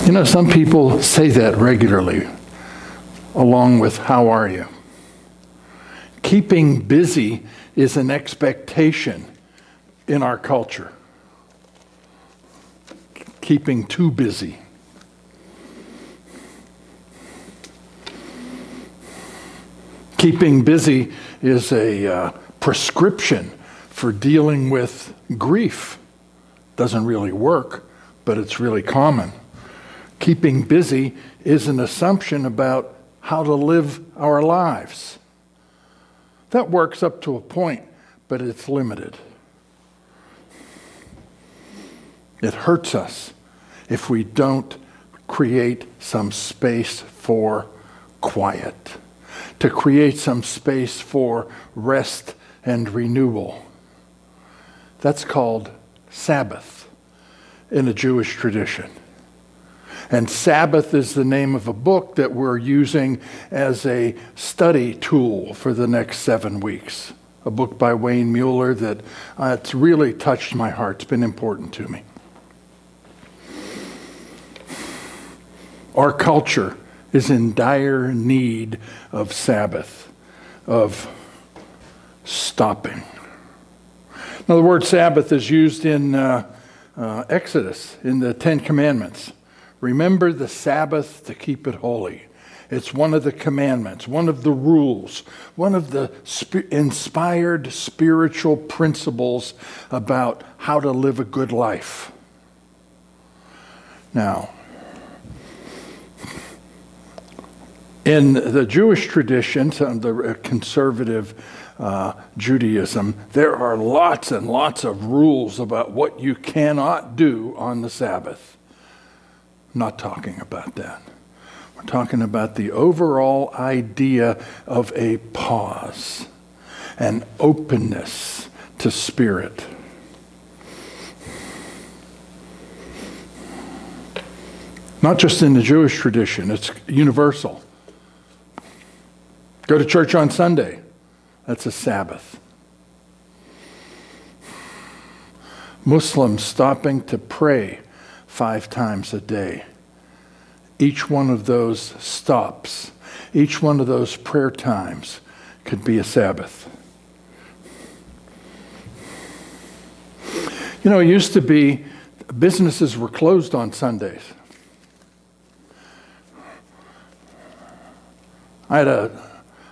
You know, some people say that regularly, along with "how are you?" Keeping busy is an expectation in our culture. Keeping too busy. Keeping busy is a prescription for dealing with grief. Doesn't really work, but it's really common. Keeping busy is an assumption about how to live our lives. That works up to a point, but it's limited. It hurts us if we don't create some space for quiet, to create some space for rest and renewal. That's called Sabbath in a Jewish tradition. And Sabbath is the name of a book that we're using as a study tool for the next 7 weeks. A book by Wayne Mueller that it's really touched my heart. It's been important to me. Our culture is in dire need of Sabbath, of stopping. Now, the word Sabbath is used in Exodus, in the Ten Commandments. Remember the Sabbath to keep it holy. It's one of the commandments, one of the rules, one of the inspired spiritual principles about how to live a good life. Now, in the Jewish tradition, the conservative Judaism, there are lots and lots of rules about what you cannot do on the Sabbath. Not talking about that. We're talking about the overall idea of a pause, an openness to spirit. Not just in the Jewish tradition, it's universal. Go to church on Sunday. That's a Sabbath. Muslims stopping to pray 5 times a day. Each one of those stops, each one of those prayer times could be a Sabbath. You know, it used to be businesses were closed on Sundays. I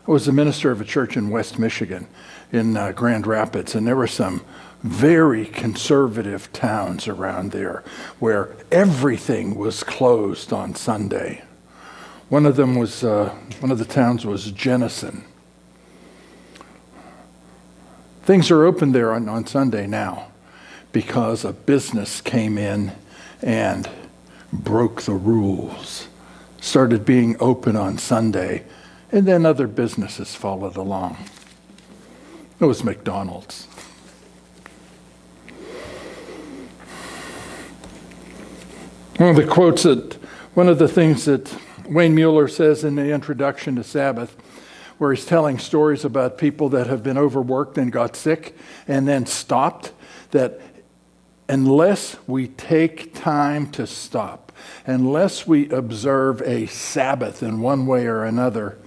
was a minister of a church in West Michigan, in Grand Rapids, and there were some very conservative towns around there where everything was closed on Sunday. One of the towns was Jenison. Things are open there on Sunday now because a business came in and broke the rules, started being open on Sunday, and then other businesses followed along. It was McDonald's. One of the things that Wayne Mueller says in the introduction to Sabbath, where he's telling stories about people that have been overworked and got sick and then stopped, that unless we take time to stop, unless we observe a Sabbath in one way or another,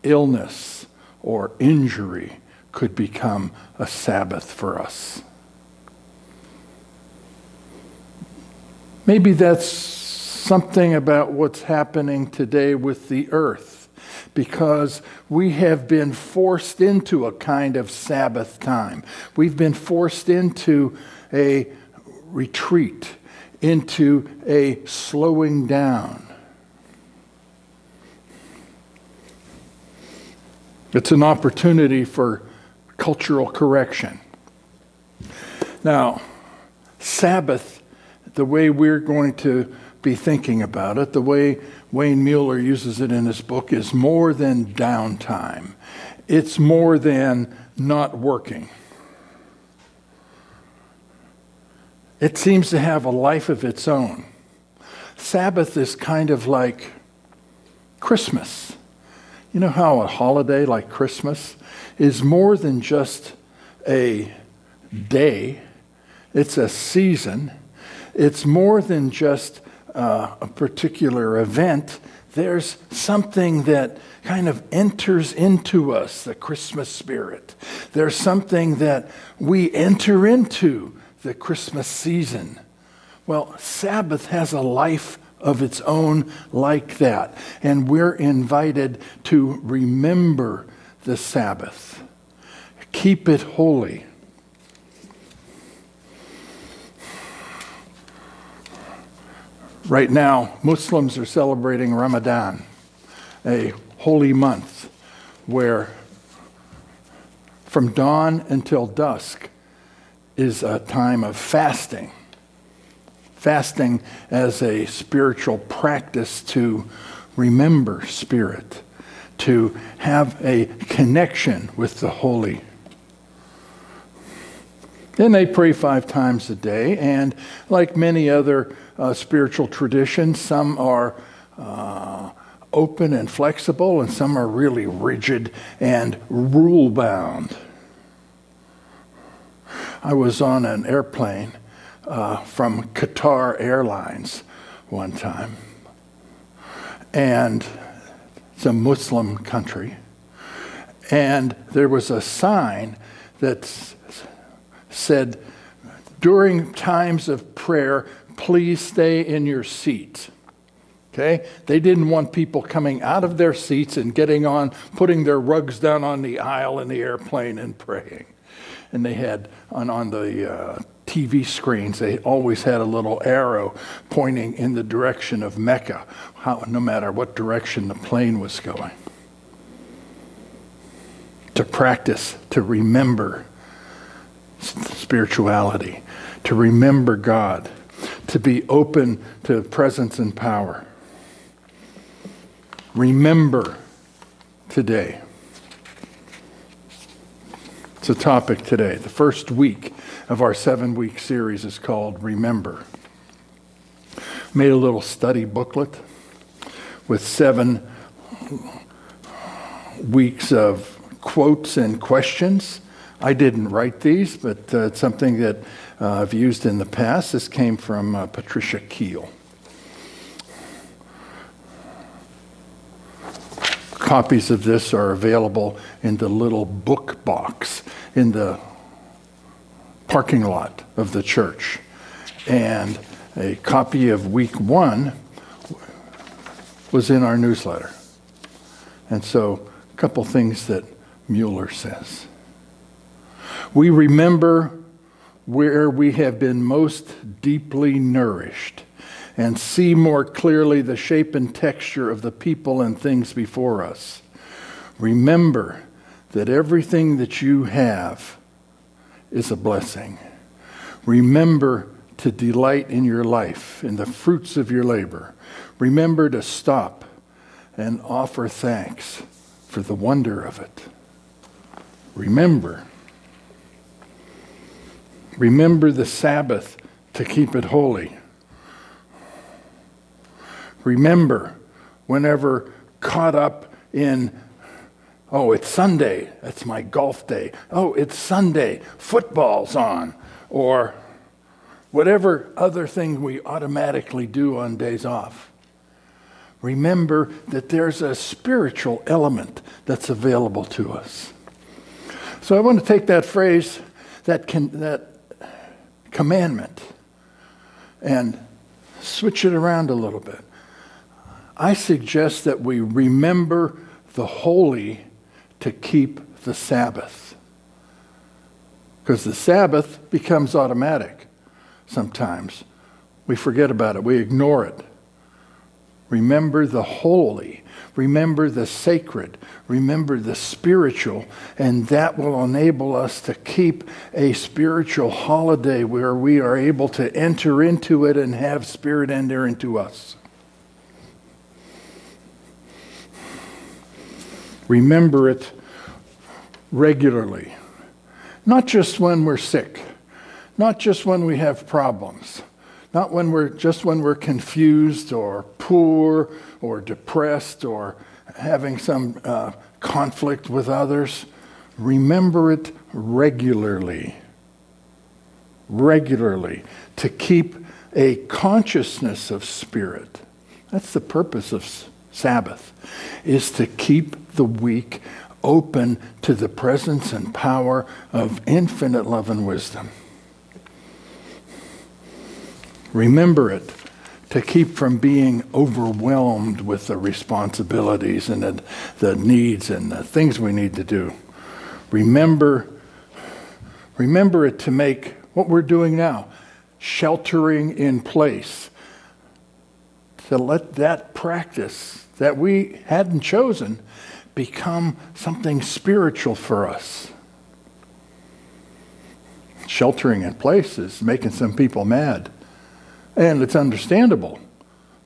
illness or injury could become a Sabbath for us. Maybe that's something about what's happening today with the earth, because we have been forced into a kind of Sabbath time. We've been forced into a retreat, into a slowing down. It's an opportunity for cultural correction. Now, Sabbath, the way we're going to be thinking about it, the way Wayne Mueller uses it in his book, is more than downtime. It's more than not working. It seems to have a life of its own. Sabbath is kind of like Christmas. You know how a holiday like Christmas is more than just a day, it's a season. It's more than just a particular event, there's something that kind of enters into us, the Christmas spirit. There's something that we enter into the Christmas season. Well, Sabbath has a life of its own like that. And we're invited to remember the Sabbath. Keep it holy. Right now, Muslims are celebrating Ramadan, a holy month where from dawn until dusk is a time of fasting. Fasting as a spiritual practice to remember spirit, to have a connection with the holy. And they pray 5 times a day, and like many other spiritual traditions, some are open and flexible, and some are really rigid and rule-bound. I was on an airplane from Qatar Airlines one time, and it's a Muslim country, and there was a sign that said, during times of prayer, please stay in your seats. Okay? They didn't want people coming out of their seats and getting on, putting their rugs down on the aisle in the airplane and praying. And they had, on the TV screens, they always had a little arrow pointing in the direction of Mecca, no matter what direction the plane was going. To practice, to remember spirituality, to remember God, to be open to presence and power. Remember today. It's a topic today. The first week of our 7-week series is called Remember. Made a little study booklet with 7 weeks of quotes and questions. I didn't write these, but it's something that I've used in the past. This came from Patricia Keel. Copies of this are available in the little book box in the parking lot of the church. And a copy of week 1 was in our newsletter. And so, a couple things that Mueller says. We remember where we have been most deeply nourished and see more clearly the shape and texture of the people and things before us. Remember that everything that you have is a blessing. Remember to delight in your life, in the fruits of your labor. Remember to stop and offer thanks for the wonder of it. Remember the Sabbath to keep it holy. Remember, whenever caught up in, oh, it's Sunday, that's my golf day. Oh, it's Sunday, football's on. Or whatever other thing we automatically do on days off. Remember that there's a spiritual element that's available to us. So I want to take that phrase, that commandment, and switch it around a little bit. I suggest that we remember the holy to keep the Sabbath. Because the Sabbath becomes automatic sometimes. We forget about it. We ignore it. Remember the holy. Remember the sacred. Remember the spiritual. And that will enable us to keep a spiritual holiday where we are able to enter into it and have Spirit enter into us. Remember it regularly. Not just when we're sick. Not just when we have problems. Not when we're confused or poor or depressed or having some conflict with others. Remember it regularly. Regularly. To keep a consciousness of spirit. That's the purpose of Sabbath, is to keep the weak open to the presence and power of infinite love and wisdom. Remember it, to keep from being overwhelmed with the responsibilities and the needs and the things we need to do. Remember it to make what we're doing now, sheltering in place, to let that practice that we hadn't chosen become something spiritual for us. Sheltering in place is making some people mad. And it's understandable.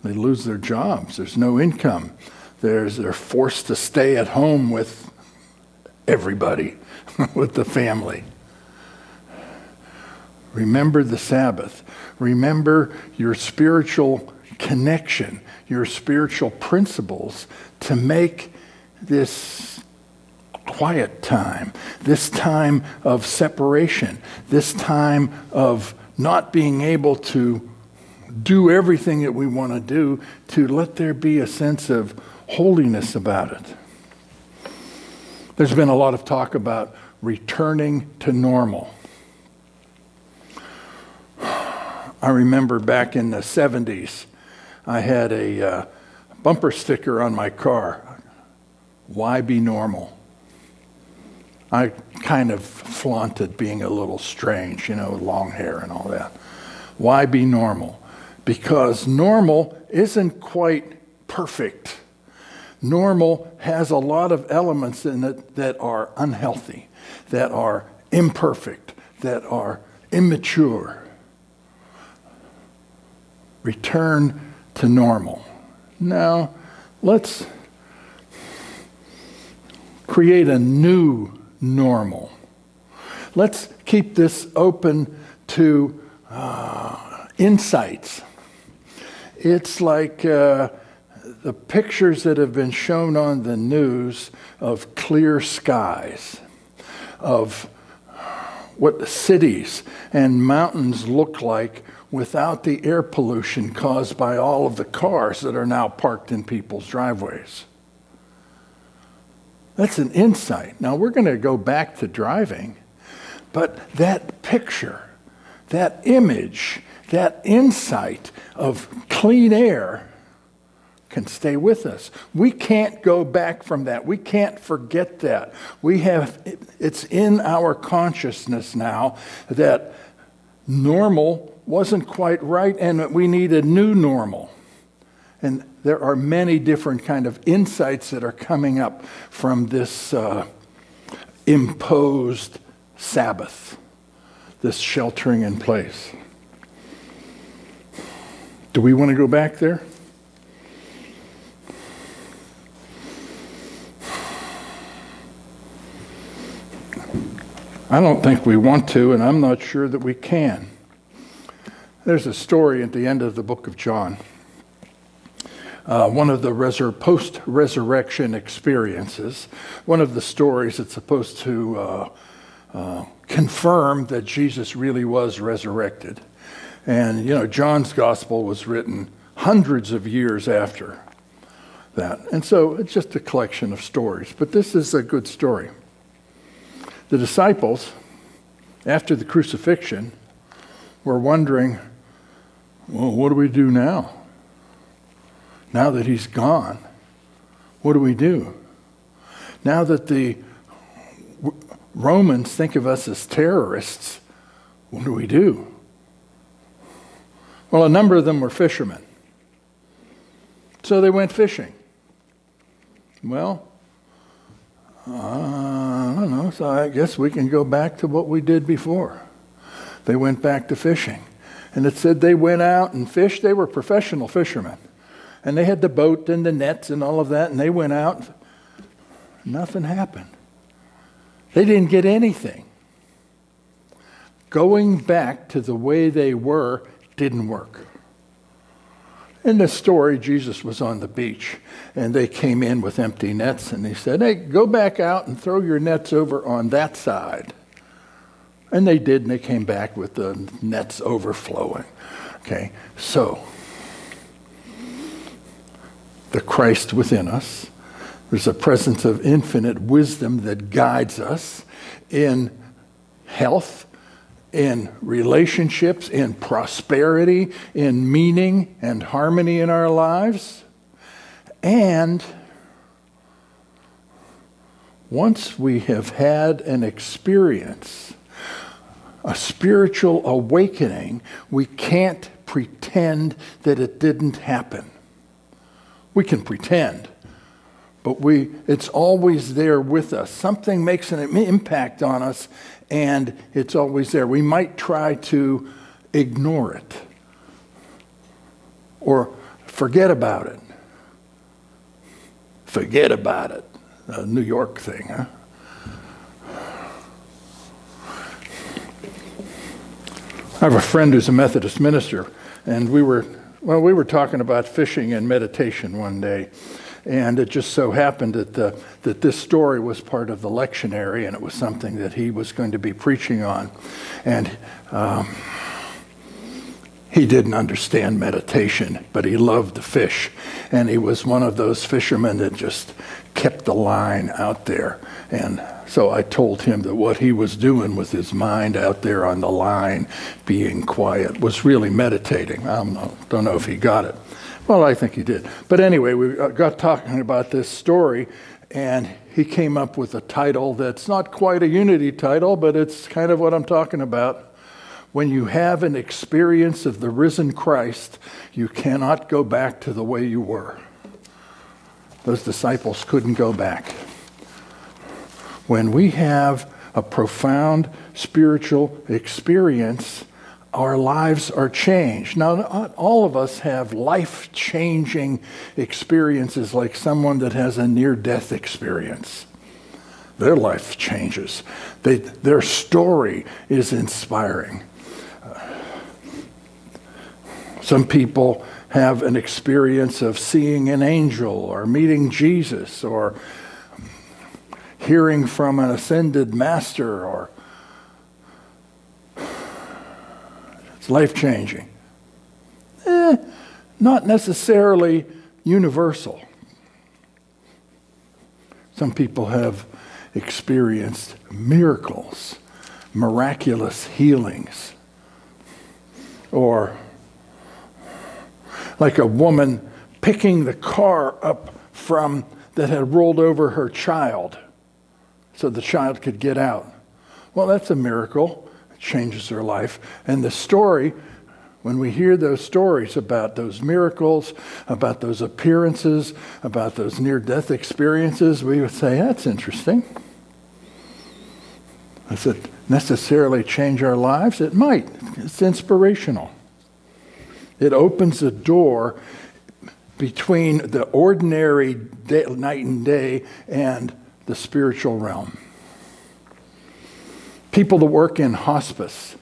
They lose their jobs. There's no income. They're forced to stay at home with everybody, with the family. Remember the Sabbath. Remember your spiritual connection, your spiritual principles to make this quiet time, this time of separation, this time of not being able to do everything that we want to do, to let there be a sense of holiness about it. There's been a lot of talk about returning to normal. I remember back in the 70s, I had a bumper sticker on my car. Why be normal? I kind of flaunted being a little strange, long hair and all that. Why be normal? Because normal isn't quite perfect. Normal has a lot of elements in it that are unhealthy, that are imperfect, that are immature. Return to normal. Now, let's create a new normal. Let's keep this open to insights. It's like the pictures that have been shown on the news of clear skies, of what cities and mountains look like without the air pollution caused by all of the cars that are now parked in people's driveways. That's an insight. Now, we're going to go back to driving, but that picture, that image, that insight of clean air can stay with us. We can't go back from that. We can't forget that. It's in our consciousness now that normal wasn't quite right and we need a new normal. And there are many different kind of insights that are coming up from this imposed Sabbath, this sheltering in place. Do we want to go back there? I don't think we want to, and I'm not sure that we can. There's a story at the end of the book of John. One of the post-resurrection experiences, one of the stories that's supposed to confirm that Jesus really was resurrected. And, John's gospel was written hundreds of years after that. And so it's just a collection of stories. But this is a good story. The disciples, after the crucifixion, were wondering, well, what do we do now? Now that he's gone, what do we do? Now that the Romans think of us as terrorists, what do we do? Well, a number of them were fishermen. So they went fishing. Well, I don't know, so I guess we can go back to what we did before. They went back to fishing. And it said they went out and fished. They were professional fishermen. And they had the boat and the nets and all of that, and they went out. Nothing happened. They didn't get anything. Going back to the way they were didn't work. In this story, Jesus was on the beach, and they came in with empty nets, and he said, hey, go back out and throw your nets over on that side. And they did, and they came back with the nets overflowing. Okay, so the Christ within us, there's a presence of infinite wisdom that guides us in health, in relationships, in prosperity, in meaning and harmony in our lives. And once we have had an experience, a spiritual awakening, we can't pretend that it didn't happen. We can pretend, but it's always there with us. Something makes an impact on us, and it's always there. We might try to ignore it or forget about it. Forget about it. A New York thing, huh? I have a friend who's a Methodist minister, and we were talking about fishing and meditation one day, and it just so happened that this story was part of the lectionary, and it was something that he was going to be preaching on, and he didn't understand meditation, but he loved to fish, and he was one of those fishermen that just kept the line out there. And so I told him that what he was doing with his mind out there on the line, being quiet, was really meditating. I don't know if he got it. Well, I think he did. But anyway, we got talking about this story, and he came up with a title that's not quite a unity title, but it's kind of what I'm talking about. When you have an experience of the risen Christ, you cannot go back to the way you were. Those disciples couldn't go back. When we have a profound spiritual experience, our lives are changed. Now, not all of us have life-changing experiences like someone that has a near-death experience. Their life changes. Their story is inspiring. Some people have an experience of seeing an angel or meeting Jesus or hearing from an ascended master, or it's life-changing. Not necessarily universal. Some people have experienced miracles, miraculous healings, or like a woman picking the car up from that had rolled over her child so the child could get out. Well, that's a miracle. It changes her life. And the story, when we hear those stories about those miracles, about those appearances, about those near-death experiences, we would say, that's interesting. Does it necessarily change our lives? It might. It's inspirational. It opens a door between the ordinary night and day and the spiritual realm. People that work in hospice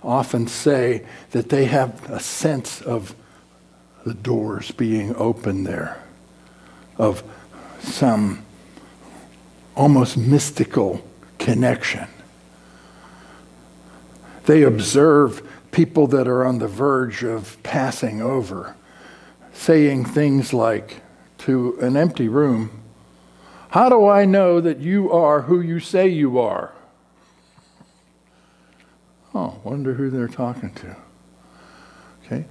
often say that they have a sense of the doors being open there, of some almost mystical connection. They observe people that are on the verge of passing over, saying things like to an empty room, "How do I know that you are who you say you are?" Oh, wonder who they're talking to. Okay.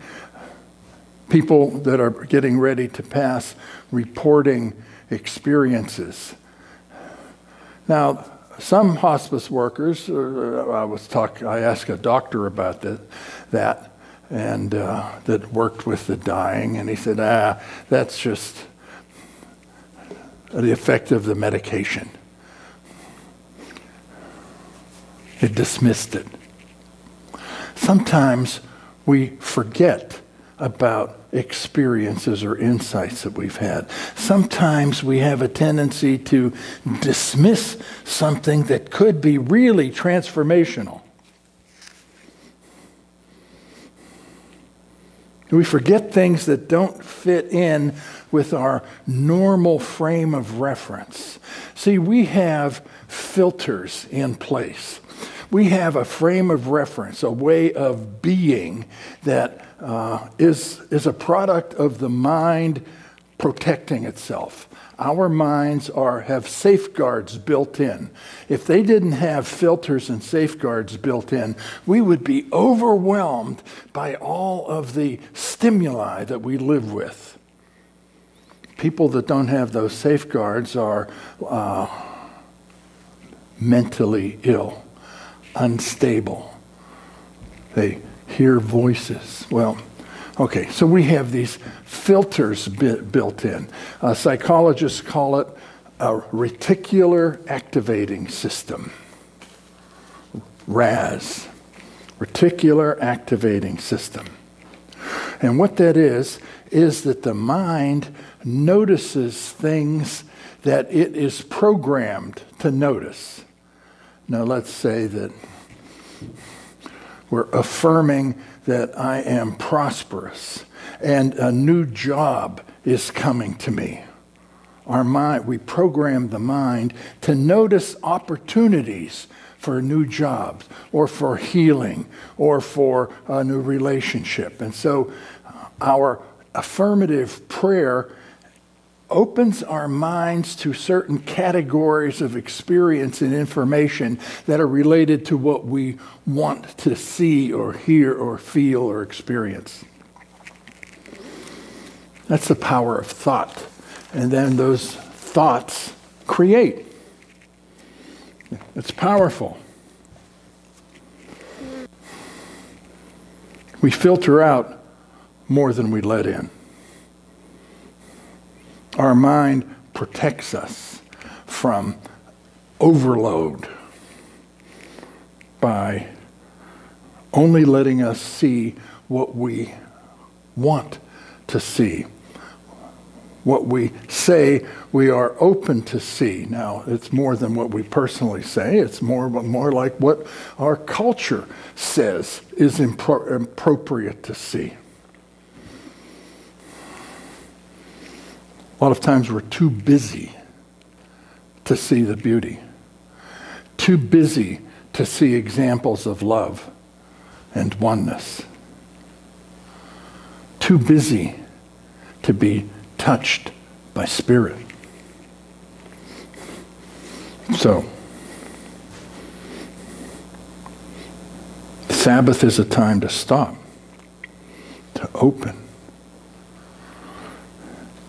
People that are getting ready to pass, reporting experiences. Now, some hospice workers, I asked a doctor about that, and that worked with the dying, and he said, that's just the effect of the medication. It dismissed it. Sometimes we forget about experiences or insights that we've had. Sometimes we have a tendency to dismiss something that could be really transformational. We forget things that don't fit in with our normal frame of reference. See, we have filters in place. We have a frame of reference, a way of being that is a product of the mind protecting itself. Our minds have safeguards built in. If they didn't have filters and safeguards built in, we would be overwhelmed by all of the stimuli that we live with. People that don't have those safeguards are mentally ill, unstable. They hear voices. Well, okay, so we have these filters built in. Psychologists call it a reticular activating system. RAS, reticular activating system. And what that is that the mind notices things that it is programmed to notice. Now let's say that we're affirming that I am prosperous and a new job is coming to me. We program the mind to notice opportunities for new jobs or for healing or for a new relationship. And so our affirmative prayer opens our minds to certain categories of experience and information that are related to what we want to see or hear or feel or experience. That's the power of thought. And then those thoughts create. It's powerful. We filter out more than we let in. Our mind protects us from overload by only letting us see what we want to see, what we say we are open to see. Now, it's more than what we personally say. It's more like what our culture says is appropriate to see. A lot of times we're too busy to see the beauty, too busy to see examples of love and oneness, too busy to be touched by spirit. So, Sabbath is a time to stop, to open,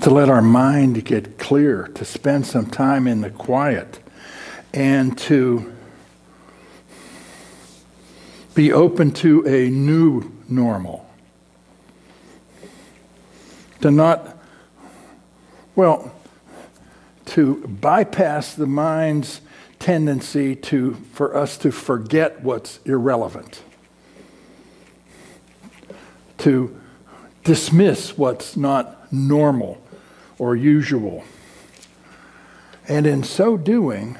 to let our mind get clear, to spend some time in the quiet, and to be open to a new normal. To bypass the mind's tendency for us to forget what's irrelevant, to dismiss what's not normal or usual. And in so doing,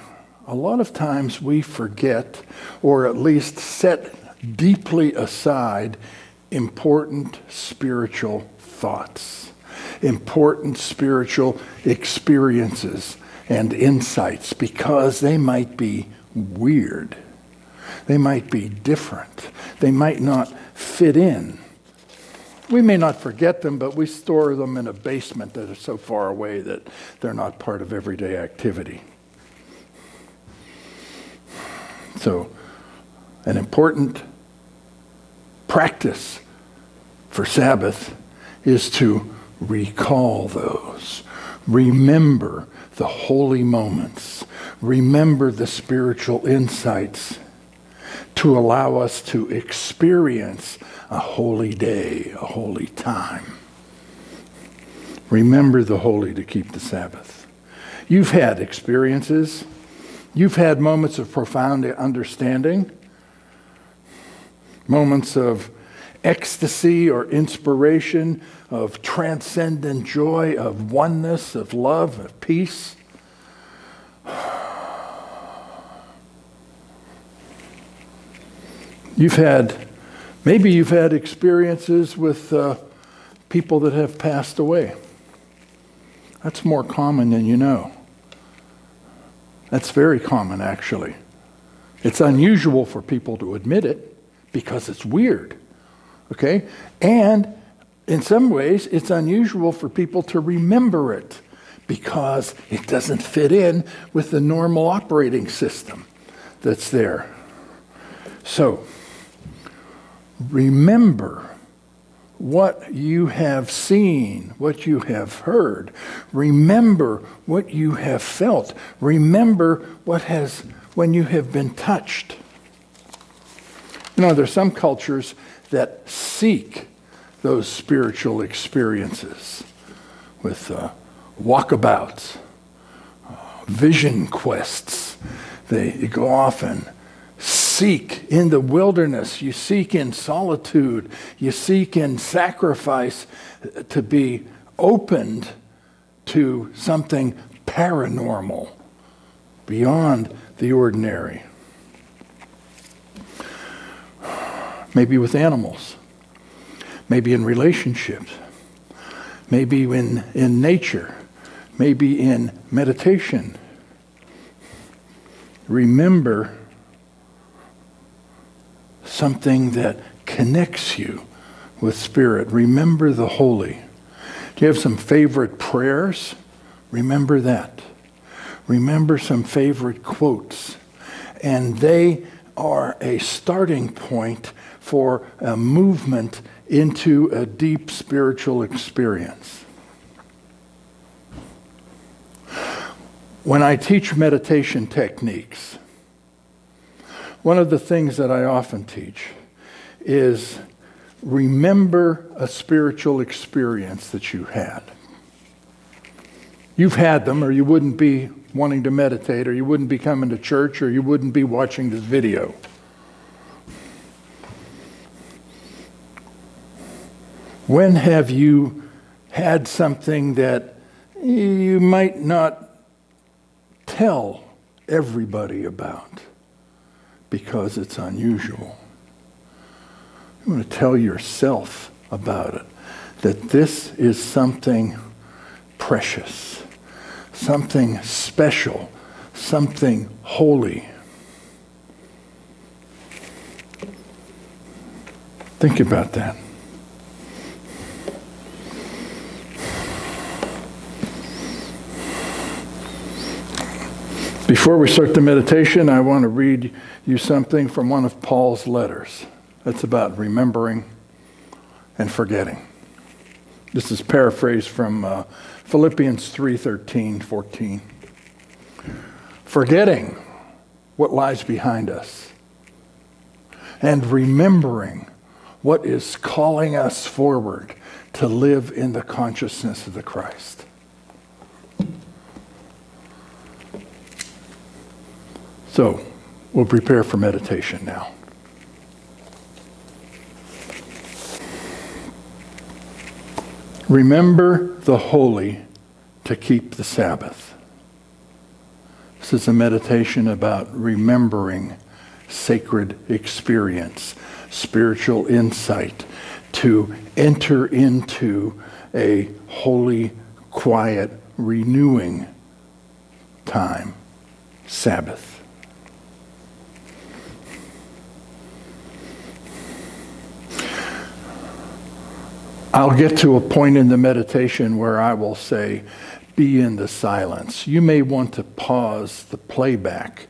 a lot of times we forget, or at least set deeply aside, important spiritual thoughts, important spiritual experiences and insights, because they might be weird. They might be different. They might not fit in. We may not forget them, but we store them in a basement that is so far away that they're not part of everyday activity. So, an important practice for Sabbath is to recall those. Remember the holy moments. Remember the spiritual insights to allow us to experience a holy day, a holy time. Remember the holy to keep the Sabbath. You've had experiences. You've had moments of profound understanding, moments of ecstasy or inspiration, of transcendent joy, of oneness, of love, of peace. Maybe you've had experiences with people that have passed away. That's more common than you know. That's very common, actually. It's unusual for people to admit it because it's weird. Okay? And in some ways, it's unusual for people to remember it because it doesn't fit in with the normal operating system that's there. So, remember what you have seen, what you have heard. Remember what you have felt. Remember when you have been touched. You know, there's some cultures that seek those spiritual experiences with walkabouts, vision quests. They go off and seek in the wilderness. You seek in solitude. You seek in sacrifice to be opened to something paranormal, beyond the ordinary. Maybe with animals. Maybe in relationships. Maybe in nature. Maybe in meditation. Remember something that connects you with Spirit. Remember the holy. Do you have some favorite prayers? Remember that. Remember some favorite quotes. And they are a starting point for a movement into a deep spiritual experience. When I teach meditation techniques, one of the things that I often teach is remember a spiritual experience that you had. You've had them, or you wouldn't be wanting to meditate, or you wouldn't be coming to church, or you wouldn't be watching this video. When have you had something that you might not tell everybody about because it's unusual? You want to tell yourself about it, that this is something precious, something special, something holy. Think about that. Before we start the meditation, I want to read you something from one of Paul's letters. That's about remembering and forgetting. This is paraphrased from Philippians 3:13, 14. Forgetting what lies behind us and remembering what is calling us forward to live in the consciousness of the Christ. So, we'll prepare for meditation now. Remember the holy to keep the Sabbath. This is a meditation about remembering sacred experience, spiritual insight, to enter into a holy, quiet, renewing time, Sabbath. I'll get to a point in the meditation where I will say, be in the silence. You may want to pause the playback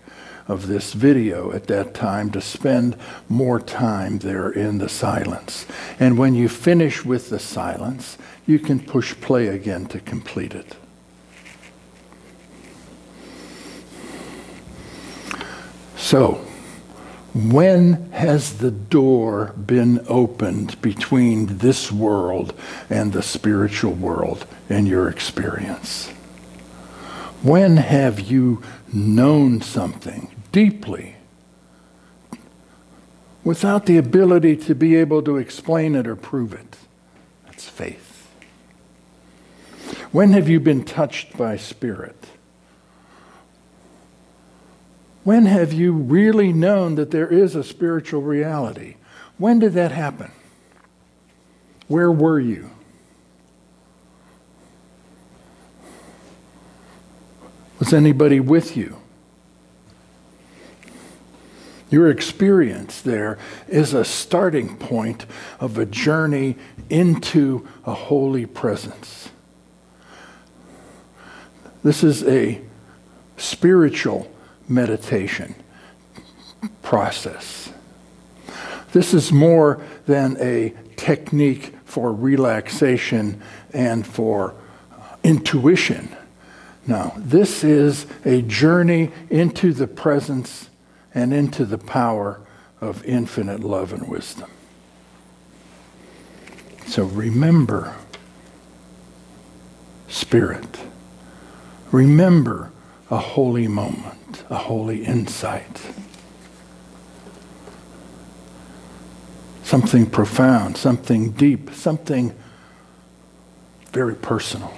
of this video at that time to spend more time there in the silence. And when you finish with the silence, you can push play again to complete it. So, when has the door been opened between this world and the spiritual world in your experience? When have you known something deeply without the ability to be able to explain it or prove it? That's faith. When have you been touched by Spirit? When have you really known that there is a spiritual reality? When did that happen? Where were you? Was anybody with you? Your experience there is a starting point of a journey into a holy presence. This is a spiritual meditation process. This is more than a technique for relaxation and for intuition. No, this is a journey into the presence and into the power of infinite love and wisdom. So remember Spirit. Remember a holy moment, a holy insight. Something profound, something deep, something very personal.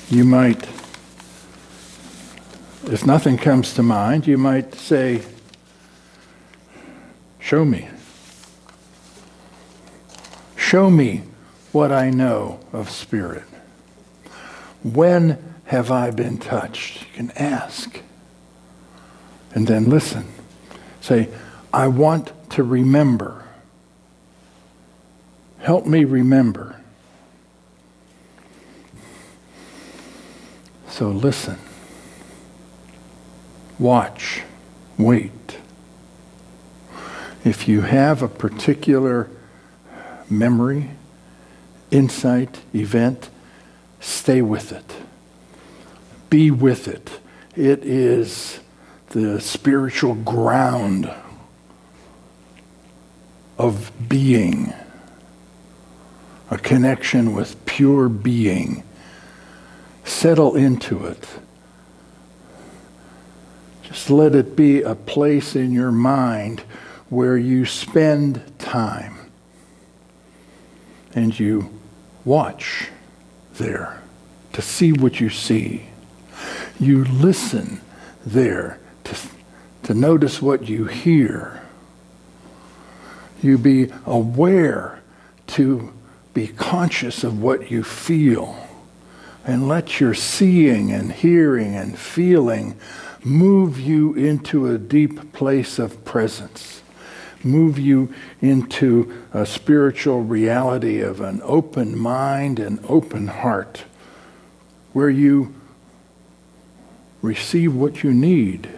You might, if nothing comes to mind, you might say, show me. Show me what I know of Spirit. When have I been touched? You can ask. And then listen. Say, I want to remember. Help me remember. So listen. Watch. Wait. If you have a particular memory, insight, event, stay with it. Be with it. It is the spiritual ground of being, a connection with pure being. Settle into it. Just let it be a place in your mind where you spend time and you watch there to see what you see. You listen there to notice what you hear. You be aware to be conscious of what you feel. And let your seeing and hearing and feeling move you into a deep place of presence. Move you into a spiritual reality of an open mind and open heart, where you receive what you need,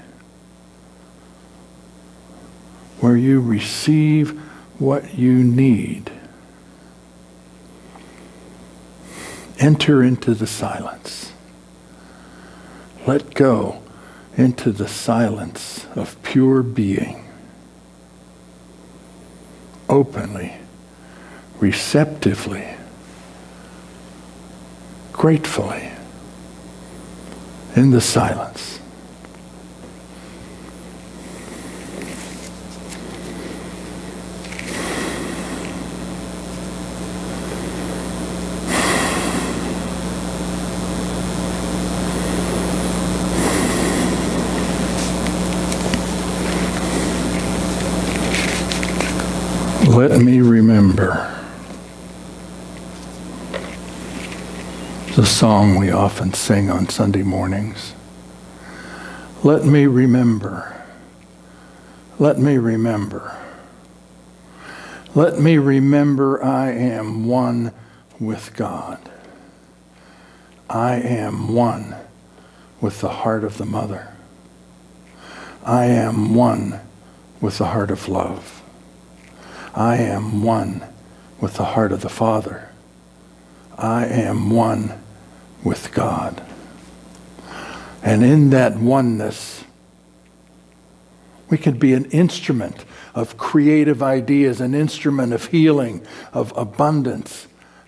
where you receive what you need. Enter into the silence. Let go into the silence of pure being. Openly, receptively, gratefully, in the silence. Let me remember. It's a song we often sing on Sunday mornings. Let me remember. Let me remember. Let me remember I am one with God. I am one with the heart of the Mother. I am one with the heart of love. I am one with the heart of the Father. I am one with God. And in that oneness, we can be an instrument of creative ideas, an instrument of healing, of abundance,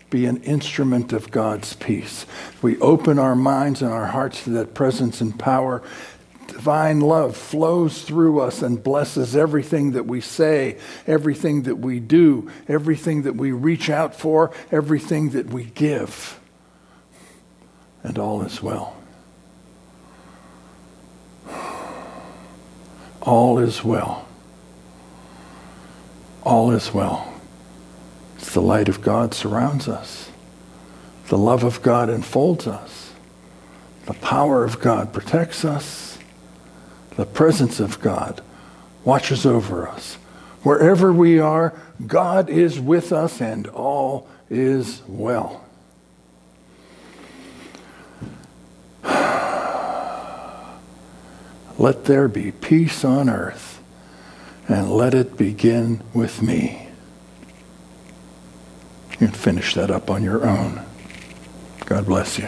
be an instrument of God's peace. We open our minds and our hearts to that presence and power. Divine love flows through us and blesses everything that we say, everything that we do, everything that we reach out for, everything that we give. And all is well. All is well. All is well. It's the light of God surrounds us. The love of God enfolds us. The power of God protects us. The presence of God watches over us. Wherever we are, God is with us and all is well. Let there be peace on earth, and let it begin with me. You can finish that up on your own. God bless you.